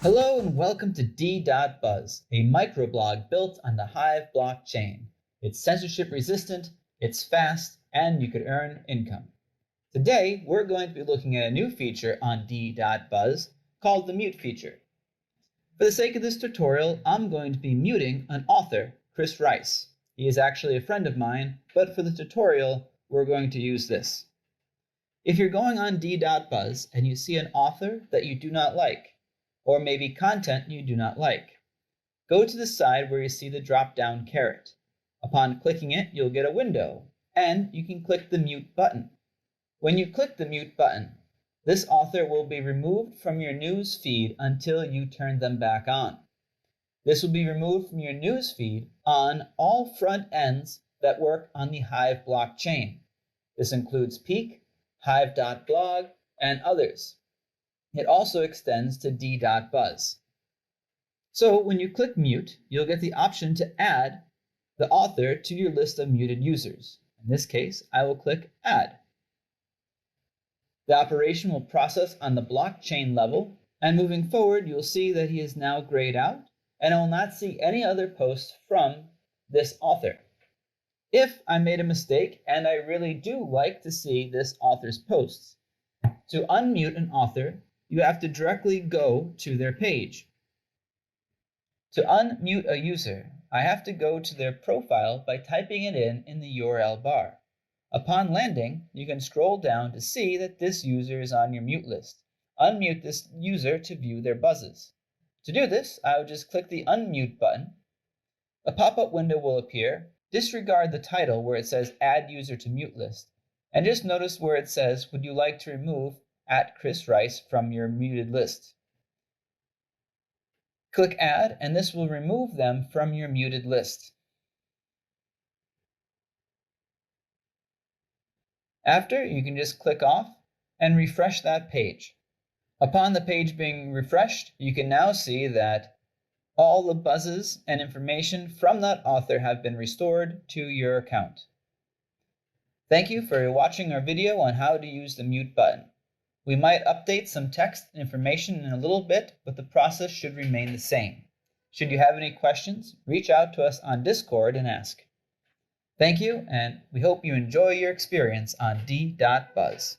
Hello and welcome to D.Buzz, a microblog built on the HIVE blockchain. It's censorship resistant, it's fast, and you could earn income. Today, we're going to be looking at a new feature on D.Buzz called the mute feature. For the sake of this tutorial, I'm going to be muting an author, Chris Rice. He is actually a friend of mine, but for the tutorial, we're going to use this. If you're going on D.Buzz and you see an author that you do not like, or maybe content you do not like, go to the side where you see the drop-down caret. Upon clicking it, you'll get a window, and you can click the mute button. When you click the mute button, this author will be removed from your news feed until you turn them back on. This will be removed from your news feed on all front ends that work on the HIVE blockchain. This includes Peak, HIVE.blog, and others. It also extends to D.Buzz. So when you click mute, you'll get the option to add the author to your list of muted users. In this case, I will click add. The operation will process on the blockchain level, and moving forward, you'll see that he is now grayed out, and I will not see any other posts from this author. If I made a mistake, and I really do like to see this author's posts, to unmute an author, you have to directly go to their page. To unmute a user, I have to go to their profile by typing it in the URL bar. Upon landing, you can scroll down to see that this user is on your mute list. Unmute this user to view their buzzes. To do this, I would just click the unmute button. A pop-up window will appear. Disregard the title where it says add user to mute list, and just notice where it says would you like to remove @Chris Rice from your muted list. Click add, and this will remove them from your muted list. After, you can just click off and refresh that page. Upon the page being refreshed, you can now see that all the buzzes and information from that author have been restored to your account. Thank you for watching our video on how to use the mute button. We might update some text and information in a little bit, but the process should remain the same. Should you have any questions, reach out to us on Discord and ask. Thank you, and we hope you enjoy your experience on D.Buzz.